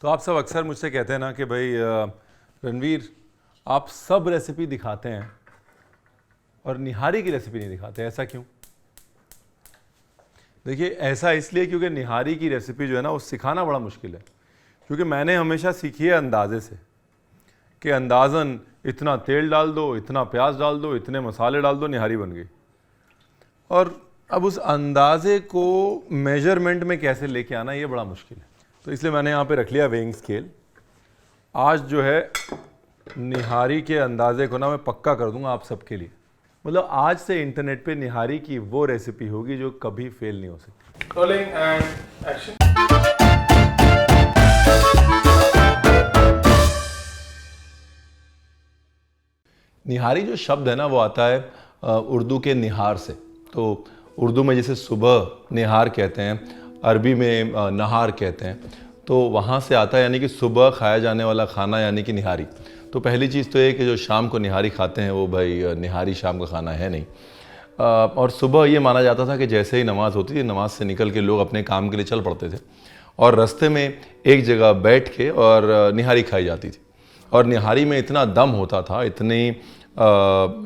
तो आप सब अक्सर मुझसे कहते हैं ना कि भाई रणवीर, आप सब रेसिपी दिखाते हैं और निहारी की रेसिपी नहीं दिखाते, ऐसा क्यों? देखिए, ऐसा इसलिए क्योंकि निहारी की रेसिपी जो है ना वो सिखाना बड़ा मुश्किल है। क्योंकि मैंने हमेशा सीखी है अंदाजे से कि अंदाज़न इतना तेल डाल दो, इतना प्याज डाल दो, इतने मसाले डाल दो, निहारी बन गई। और अब उस अंदाजे को मेजरमेंट में कैसे लेके आना, ये बड़ा मुश्किल है। तो इसलिए मैंने यहाँ पे रख लिया वेइंग स्केल। आज जो है निहारी के अंदाजे को ना मैं पक्का कर दूंगा आप सबके लिए। मतलब आज से इंटरनेट पे निहारी की वो रेसिपी होगी जो कभी फेल नहीं हो सकती। Rolling and action. निहारी जो शब्द है ना वो आता है उर्दू के निहार से। तो उर्दू में जैसे सुबह निहार कहते हैं, अरबी में नहार कहते हैं, तो वहाँ से आता है, यानी कि सुबह खाया जाने वाला खाना यानी कि निहारी। तो पहली चीज़ तो ये कि जो शाम को निहारी खाते हैं वो भाई निहारी शाम का खाना है नहीं। और सुबह ये माना जाता था कि जैसे ही नमाज़ होती थी, नमाज से निकल के लोग अपने काम के लिए चल पड़ते थे और रास्ते में एक जगह बैठ के और निहारी खाई जाती थी। और निहारी में इतना दम होता था, इतनी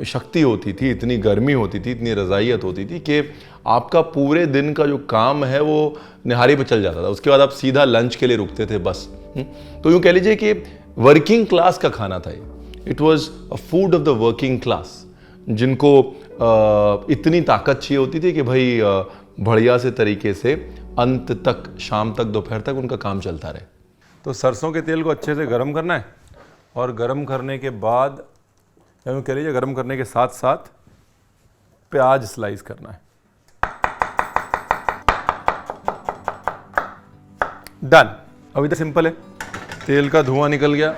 शक्ति होती थी, इतनी गर्मी होती थी, इतनी रज़ाइयत होती थी कि आपका पूरे दिन का जो काम है वो निहारी पे चल जाता था। उसके बाद आप सीधा लंच के लिए रुकते थे बस। तो यूँ कह लीजिए कि वर्किंग क्लास का खाना था ये। It was a food of the working class, जिनको इतनी ताकत चाहिए होती थी कि भाई बढ़िया से तरीके से अंत तक, शाम तक, दोपहर तक उनका काम चलता रहे। तो सरसों के तेल को अच्छे से गर्म करना है और गर्म करने के बाद, कह लीजिए गर्म करने के साथ साथ प्याज स्लाइस करना है। डन। अभी तो सिंपल है। तेल का धुआं निकल गया।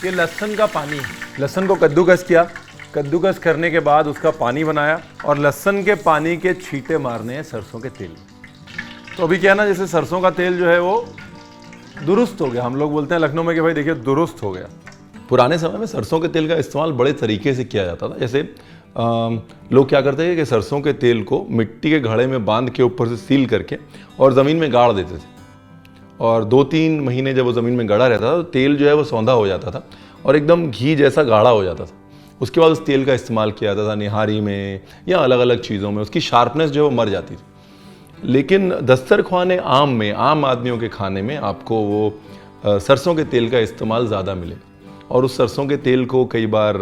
ये लहसुन का पानी, लहसुन को कद्दूकस किया, कद्दूकस करने के बाद उसका पानी बनाया और लहसुन के पानी के छींटे मारने हैं सरसों के तेल। तो अभी क्या है ना, जैसे सरसों का तेल जो है वो दुरुस्त हो गया। हम लोग बोलते हैं लखनऊ में कि भाई देखिए दुरुस्त हो गया। पुराने समय में सरसों के तेल का इस्तेमाल बड़े तरीके से किया जाता था। जैसे लोग क्या करते थे कि सरसों के तेल को मिट्टी के घड़े में बांध के ऊपर से सील करके और ज़मीन में गाड़ देते थे। और 2-3 महीने जब वो ज़मीन में गड़ा रहता था तो तेल जो है वो सौंधा हो जाता था और एकदम घी जैसा गाढ़ा हो जाता था। उसके बाद उस तेल का इस्तेमाल किया जाता था निहारी में या अलग अलग चीज़ों में। उसकी शार्पनेस जो है वो मर जाती थी। लेकिन दस्तरख्वान आम में, आम आदमियों के खाने में आपको वो सरसों के तेल का इस्तेमाल ज़्यादा मिलेगा। और उस सरसों के तेल को कई बार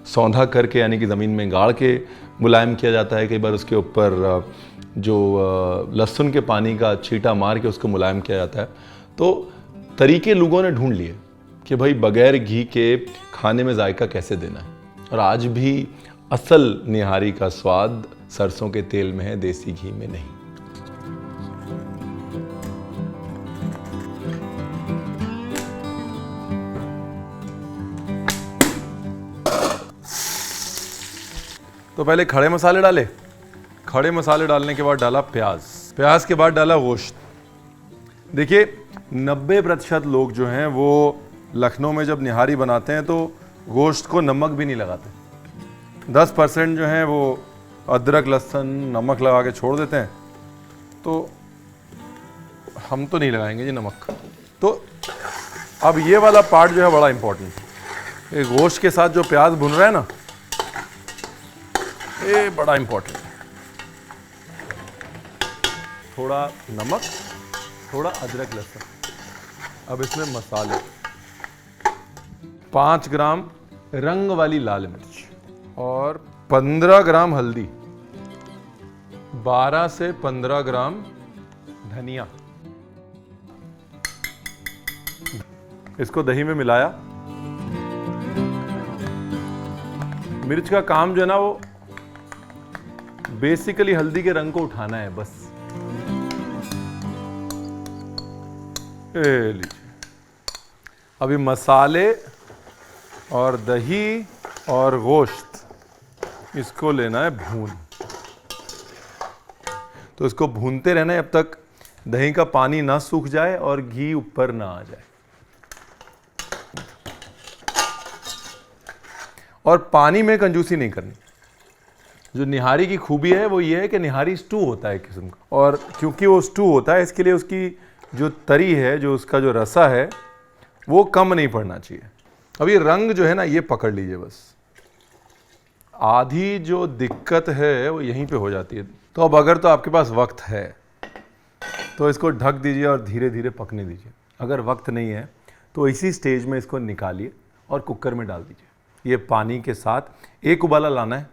सौंधा करके, यानी कि ज़मीन में गाड़ के मुलायम किया जाता है। कई बार उसके ऊपर जो लहसुन के पानी का छींटा मार के उसको मुलायम किया जाता है। तो तरीके लोगों ने ढूंढ लिए कि भाई बगैर घी के खाने में जायका कैसे देना है। और आज भी असल निहारी का स्वाद सरसों के तेल में है, देसी घी में नहीं। तो पहले खड़े मसाले डाले, खड़े मसाले डालने के बाद डाला प्याज, प्याज के बाद डाला गोश्त। देखिए 90% लोग जो हैं वो लखनऊ में जब निहारी बनाते हैं तो गोश्त को नमक भी नहीं लगाते। 10% जो हैं वो अदरक लहसुन नमक लगा के छोड़ देते हैं। तो हम तो नहीं लगाएंगे जी नमक। तो अब ये वाला पार्ट जो है बड़ा इंपॉर्टेंट है। ये गोश्त के साथ जो प्याज भुन रहा है ना, ये बड़ा इंपॉर्टेंट है। थोड़ा नमक, थोड़ा अदरक लहसुन। अब इसमें मसाले, 5 ग्राम रंग वाली लाल मिर्च और 15 ग्राम हल्दी, 12 से 15 ग्राम धनिया। इसको दही में मिलाया। मिर्च का काम जो है ना वो बेसिकली हल्दी के रंग को उठाना है बस। लीजिए, अभी मसाले और दही और गोश्त इसको लेना है भून। तो इसको भूनते रहना है अब तक दही का पानी ना सूख जाए और घी ऊपर ना आ जाए। और पानी में कंजूसी नहीं करनी। जो निहारी की खूबी है वो ये है कि निहारी स्टू होता है एक किस्म का, और क्योंकि वो स्टू होता है इसके लिए उसकी जो तरी है, जो उसका जो रसा है, वो कम नहीं पड़ना चाहिए। अब ये रंग जो है ना, ये पकड़ लीजिए बस, आधी जो दिक्कत है वो यहीं पे हो जाती है। तो अब अगर तो आपके पास वक्त है तो इसको ढक दीजिए और धीरे धीरे पकने दीजिए। अगर वक्त नहीं है तो इसी स्टेज में इसको निकालिए और कुकर में डाल दीजिए। ये पानी के साथ एक उबाला लाना है।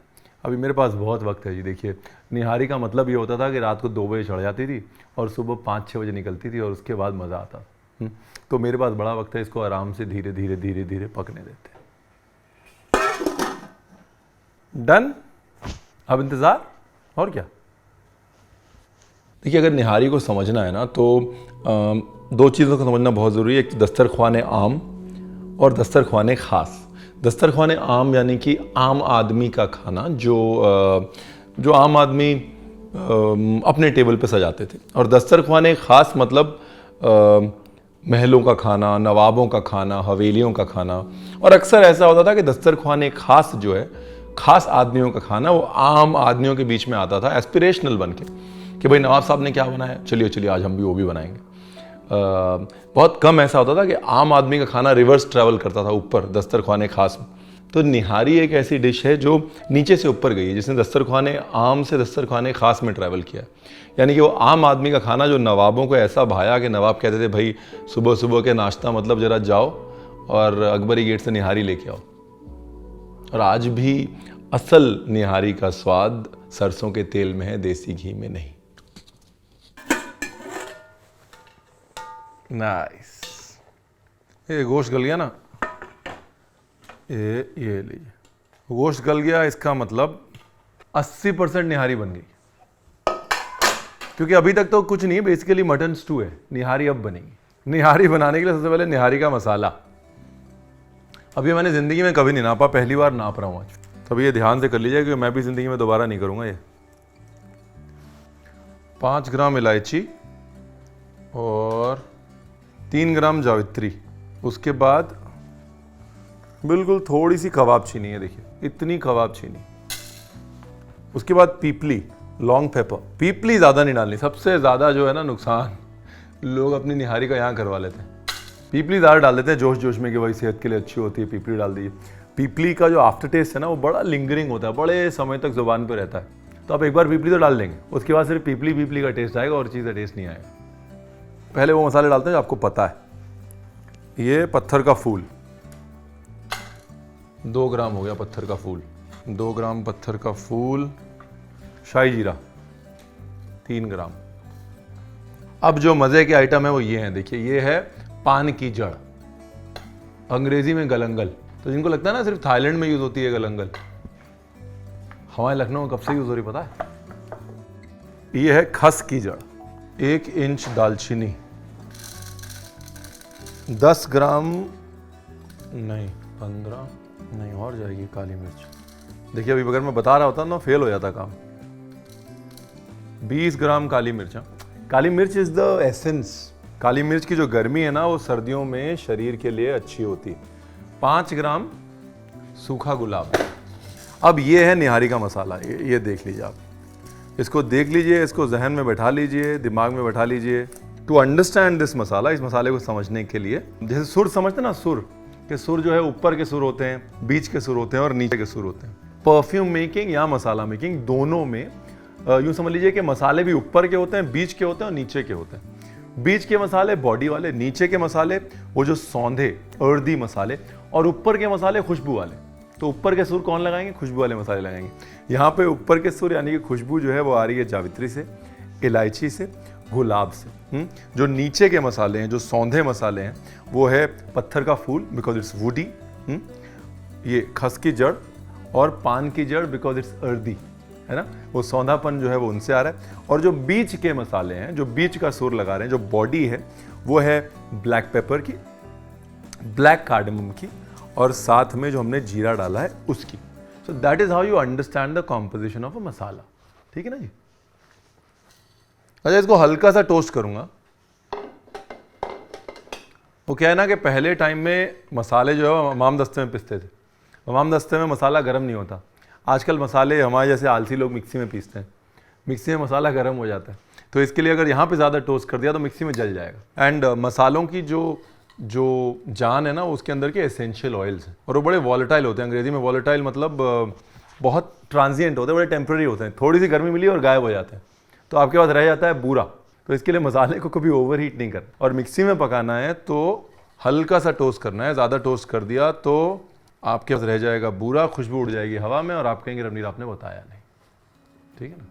अभी मेरे पास बहुत वक्त है जी। देखिए, निहारी का मतलब ये होता था कि रात को 2 बजे चढ़ जाती थी और सुबह 5-6 बजे निकलती थी, और उसके बाद मज़ा आता था। तो मेरे पास बड़ा वक्त है, इसको आराम से धीरे धीरे धीरे धीरे पकने देते हैं। डन। अब इंतज़ार, और क्या। देखिए, अगर निहारी को समझना है ना तो 2 चीज़ों को समझना बहुत ज़रूरी है। एक तो दस्तरख्वान आम और दस्तरख्वान ख़ास। दस्तरख्वान आम यानी कि आम आदमी का खाना, जो आम आदमी अपने टेबल पे सजाते थे, और दस्तरख्वान ख़ास मतलब महलों का खाना, नवाबों का खाना, हवेलियों का खाना। और अक्सर ऐसा होता था कि दस्तरख्वान ख़ास जो है, ख़ास आदमियों का खाना, वो आम आदमियों के बीच में आता था एस्पिरेशनल बन के, कि भाई नवाब साहब ने क्या बनाया, चलिए चलिए आज हम भी वो भी बनाएंगे। बहुत कम ऐसा होता था कि आम आदमी का खाना रिवर्स ट्रैवल करता था ऊपर दस्तरख्वान ख़ास में। तो निहारी एक ऐसी डिश है जो नीचे से ऊपर गई है, जिसने दस्तरख्वान आम से दस्तरख्वान ख़ास में ट्रैवल किया। यानी कि वो आम आदमी का खाना जो नवाबों को ऐसा भाया कि नवाब कहते थे भाई सुबह सुबह के नाश्ता मतलब ज़रा जाओ और अकबरी गेट से निहारी लेके आओ। और आज भी असल निहारी का स्वाद सरसों के तेल में है, देसी घी में नहीं। नाइस। ये गोश्त गल गया ना, ये लीजिए, गोश्त गल गया। इसका मतलब 80% निहारी बन गई, क्योंकि अभी तक तो कुछ नहीं, बेसिकली मटन स्टू है। निहारी अब बनेगी। निहारी बनाने के लिए सबसे पहले निहारी का मसाला। अभी मैंने ज़िंदगी में कभी नहीं नापा, पहली बार नाप रहा हूँ आज। तभी ये ध्यान से कर लीजिए कि मैं भी ज़िंदगी में दोबारा नहीं करूँगा ये। 5 ग्राम इलायची और 3 ग्राम जावित्री। उसके बाद बिल्कुल थोड़ी सी कबाब चीनी है, देखिए इतनी कबाब चीनी। उसके बाद पीपली, लॉन्ग पेपर। पीपली ज़्यादा नहीं डालनी, सबसे ज़्यादा जो है ना नुकसान लोग अपनी निहारी का यहाँ करवा लेते हैं। पीपली ज़्यादा डाल देते हैं जोश जोश में कि भाई सेहत के लिए अच्छी होती है, पीपली डाल दीजिए। पीपली का जो आफ्टर टेस्ट है ना, वो बड़ा लिंगरिंग होता है, बड़े समय तक ज़ुबान पर रहता है। तो आप एक बार पीपली तो डाल देंगे, उसके बाद सिर्फ पीपली पीपली का टेस्ट आएगा और चीज़ का टेस्ट नहीं आएगा। पहले वो मसाले डालते हैं जो आपको पता है। ये पत्थर का फूल 2 ग्राम हो गया, पत्थर का फूल 2 ग्राम, पत्थर का फूल। शाही जीरा 3 ग्राम। अब जो मज़े के आइटम है वो ये हैं, देखिए ये है पान की जड़, अंग्रेजी में गलंगल। तो जिनको लगता है ना सिर्फ थाईलैंड में यूज़ होती है गलंगल, हमारे लखनऊ में कब से यूज़ हो रही पता है। ये है खस की जड़, 1 इंच दालचीनी, 10 ग्राम नहीं 15 नहीं और जाएगी काली मिर्च। देखिए अभी अगर मैं बता रहा होता ना फेल हो जाता काम। 20 ग्राम काली मिर्च। काली मिर्च इज़ द एसेंस। काली मिर्च की जो गर्मी है ना, वो सर्दियों में शरीर के लिए अच्छी होती है। 5 ग्राम सूखा गुलाब। अब ये है निहारी का मसाला। ये देख लीजिए आप, इसको देख लीजिए, इसको जहन में बैठा लीजिए, दिमाग में बैठा लीजिए। टू अंडरस्टैंड दिस मसाला, इस मसाले को समझने के लिए, जैसे सुर समझते ना, सुर के सुर जो है ऊपर के सुर होते हैं, बीच के सुर होते हैं और नीचे के सुर होते हैं। परफ्यूम मेकिंग या मसाला मेकिंग दोनों में यूँ समझ लीजिए कि मसाले भी ऊपर के होते हैं, बीच के होते हैं और नीचे के होते हैं। बीच के मसाले बॉडी वाले, नीचे के मसाले वो जो सौंधे अर्दी मसाले, और ऊपर के मसाले खुशबू वाले। तो ऊपर के सुर कौन लगाएंगे? खुशबू वाले मसाले लगाएंगे। यहाँ पे ऊपर के सुर यानी कि खुशबू जो है वो आ रही है जावित्री से, इलायची से, गुलाब से। जो नीचे के मसाले हैं, जो सौंधे मसाले हैं, वो है पत्थर का फूल बिकॉज इट्स वुडी, ये खस की जड़ और पान की जड़ बिकॉज इट्स अर्दी, है ना, वो सौंधापन जो है वो उनसे आ रहा है। और जो बीच के मसाले हैं, जो बीच का सुर लगा रहे हैं, जो बॉडी है, वो है ब्लैक पेपर की, ब्लैक कार्डमम की, और साथ में जो हमने जीरा डाला है उसकी। So that is how you understand the composition of a masala. ठीक है ना जी। अच्छा, इसको हल्का सा टोस्ट करूंगा। वो क्या है ना कि पहले टाइम में मसाले जो है इमाम दस्ते में पिसते थे। इमाम दस्ते में मसाला गर्म नहीं होता। आजकल मसाले हमारे जैसे आलसी लोग मिक्सी में पीसते हैं, मिक्सी में मसाला गर्म हो जाता है, तो इसके लिए अगर यहाँ पे ज़्यादा टोस्ट कर दिया तो मिक्सी में जल जाएगा। एंड मसालों की जो जान है ना, उसके अंदर के एसेंशियल ऑयल्स हैं और वो बड़े वॉलेटाइल होते हैं। अंग्रेजी में वॉलेटाइल मतलब बहुत ट्रांजिएंट होते हैं, बड़े टेम्प्रेरी होते हैं, थोड़ी सी गर्मी मिली और गायब हो जाते हैं, तो आपके पास रह जाता है बूरा। तो इसके लिए मसाले को कभी ओवर हीट नहीं करना, और मिक्सी में पकाना है तो हल्का सा टोस्ट करना है। ज़्यादा टोस्ट कर दिया तो आपके पास रह जाएगा बूरा, खुशबू उड़ जाएगी हवा में और आप कहेंगे रणवीर आपने बताया नहीं। ठीक है ना।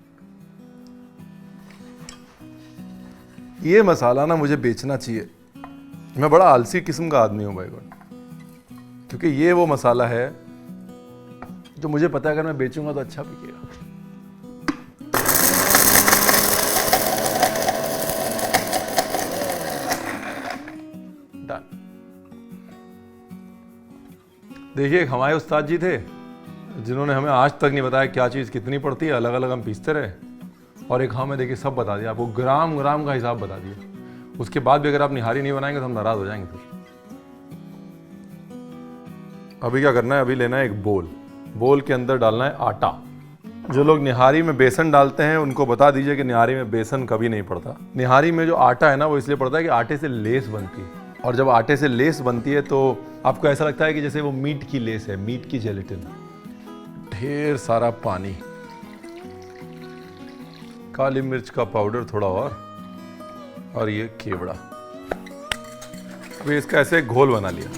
ये मसाला ना मुझे बेचना चाहिए, मैं बड़ा आलसी किस्म का आदमी हूँ भाई गॉड, क्योंकि ये वो मसाला है जो मुझे पता है अगर मैं बेचूंगा तो अच्छा बिकेगा। डन। देखिए, हमारे उस्ताद जी थे जिन्होंने हमें आज तक नहीं बताया क्या चीज़ कितनी पड़ती है, अलग अलग हम पीसते रहे, और एक हमें देखिए सब बता दिया, आपको ग्राम ग्राम का हिसाब बता दिया। उसके बाद भी अगर आप निहारी नहीं बनाएंगे तो हम नाराज हो जाएंगे फिर। अभी क्या करना है, अभी लेना है एक बोल के अंदर डालना है आटा। जो लोग निहारी में बेसन डालते हैं उनको बता दीजिए कि निहारी में बेसन कभी नहीं पड़ता। निहारी में जो आटा है ना, वो इसलिए पड़ता है कि आटे से लेस बनती है, और जब आटे से लेस बनती है तो आपको ऐसा लगता है कि जैसे वो मीट की लेस है, मीट की जेलेटिन। ढेर सारा पानी, काली मिर्च का पाउडर थोड़ा और ये केवड़ा। अभी इसका ऐसे घोल बना लिया।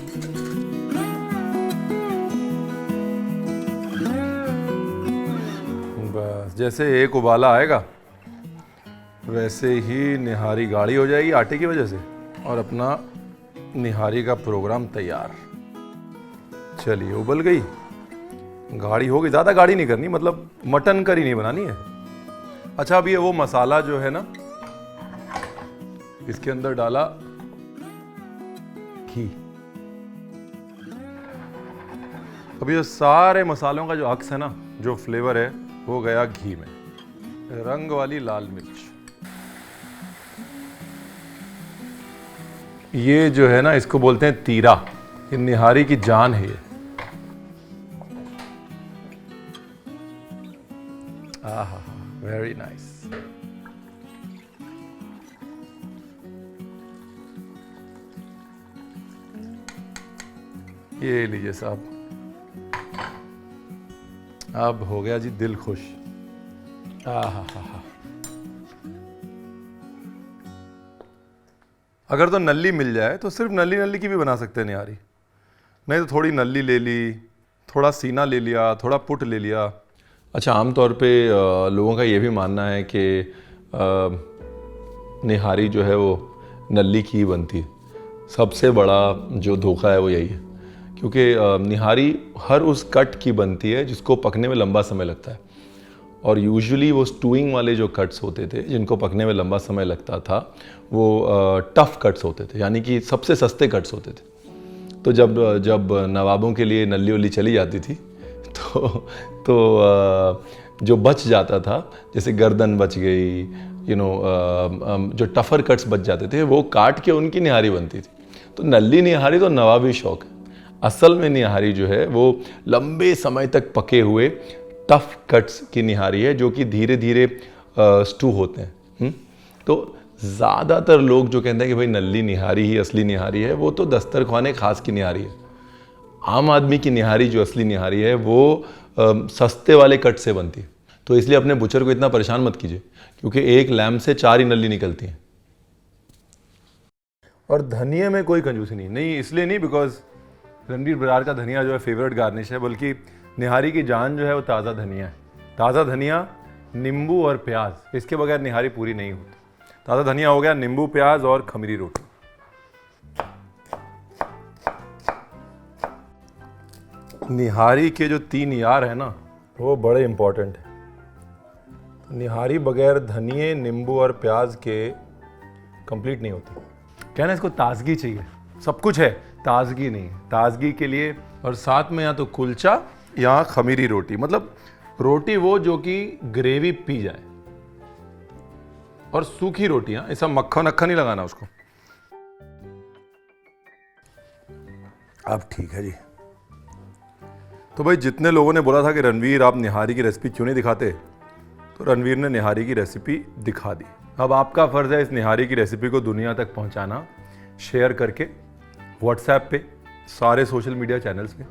बस जैसे एक उबाला आएगा वैसे ही निहारी गाढ़ी हो जाएगी आटे की वजह से, और अपना निहारी का प्रोग्राम तैयार। चलिए, उबल गई, गाढ़ी हो गई, ज़्यादा गाढ़ी नहीं करनी, मतलब मटन करी नहीं बनानी है। अच्छा, अब ये वो मसाला जो है ना, इसके अंदर डाला घी। अब ये सारे मसालों का जो अक्स है ना, जो फ्लेवर है, वो गया घी में। रंग वाली लाल मिर्च, ये जो है ना, इसको बोलते हैं तीरा। ये निहारी की जान है ये। आहा, वेरी नाइस। ये लीजिए साहब, अब हो गया जी दिल खुश। आहा, अगर तो नल्ली मिल जाए तो सिर्फ नल्ली की भी बना सकते हैं निहारी, नहीं तो थोड़ी नल्ली ले ली, थोड़ा सीना ले लिया, थोड़ा पुट ले लिया। अच्छा, आमतौर पे लोगों का ये भी मानना है कि निहारी जो है वो नल्ली की ही बनती है। सबसे बड़ा जो धोखा है वो यही है, क्योंकि निहारी हर उस कट की बनती है जिसको पकने में लंबा समय लगता है, और यूजुअली वो स्टूइंग वाले जो कट्स होते थे जिनको पकने में लंबा समय लगता था, वो टफ़ कट्स होते थे, यानी कि सबसे सस्ते कट्स होते थे। तो जब नवाबों के लिए नल्ली वल्ली चली जाती थी तो जो बच जाता था, जैसे गर्दन बच गई, जो टफ़र कट्स बच जाते थे, वो काट के उनकी निहारी बनती थी। तो नल्ली निहारी तो नवाबी शौक है। असल में निहारी जो है वो लंबे समय तक पके हुए टफ कट्स की निहारी है, जो कि धीरे धीरे स्टू होते हैं। तो ज़्यादातर लोग जो कहते हैं कि भाई नल्ली निहारी ही असली निहारी है, वो तो दस्तरखाने खास की निहारी है। आम आदमी की निहारी जो असली निहारी है वो सस्ते वाले कट से बनती है। तो इसलिए अपने बुचर को इतना परेशान मत कीजिए, क्योंकि एक लैम्प से 4 ही नल्ली निकलती हैं। और धनिया में कोई कंजूसी नहीं, इसलिए नहीं बिकॉज रणवीर बरार का धनिया जो है फेवरेट गार्निश है, बल्कि निहारी की जान जो है वो ताज़ा धनिया है। ताज़ा धनिया, नींबू और प्याज, इसके बगैर निहारी पूरी नहीं होती। ताज़ा धनिया हो गया, नींबू, प्याज और खमीरी रोटी। निहारी के जो 3 यार है ना, वो बड़े इंपॉर्टेंट है। निहारी बगैर धनिए, नींबू और प्याज के कंप्लीट नहीं होती। कहना इसको ताजगी चाहिए, सब कुछ है, ताजगी नहीं है। ताजगी के लिए और साथ में या तो कुलचा या खमीरी रोटी, मतलब रोटी वो जो कि ग्रेवी पी जाए, और सूखी रोटियां, ऐसा मक्खन अक्खन नहीं लगाना उसको। अब ठीक है जी, तो भाई जितने लोगों ने बोला था कि रणवीर आप निहारी की रेसिपी क्यों नहीं दिखाते, तो रणवीर ने निहारी की रेसिपी दिखा दी। अब आपका फ़र्ज़ है इस निहारी की रेसिपी को दुनिया तक पहुंचाना, शेयर करके व्हाट्सएप पे, सारे सोशल मीडिया चैनल्स पे,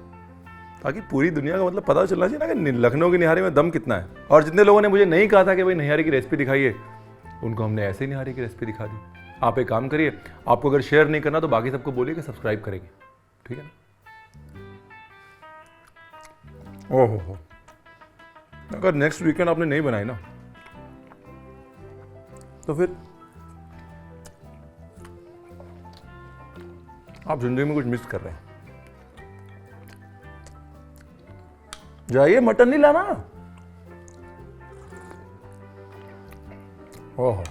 ताकि पूरी दुनिया का मतलब पता चलना चाहिए ना कि लखनऊ की निहारी में दम कितना है। और जितने लोगों ने मुझे नहीं कहा था कि भाई निहारी की रेसिपी दिखाइए, उनको हमने ऐसे ही निहारी की रेसिपी दिखा दी। आप एक काम करिए, आपको अगर शेयर नहीं करना तो बाकी सबको बोलिए कि सब्सक्राइब करेंगे, ठीक है ना। ओहो हो, अगर नेक्स्ट वीकेंड आपने नहीं बनाई ना तो फिर आप जिंदगी में कुछ मिस कर रहे हैं। जाइए, मटन नहीं लाना। ओहो,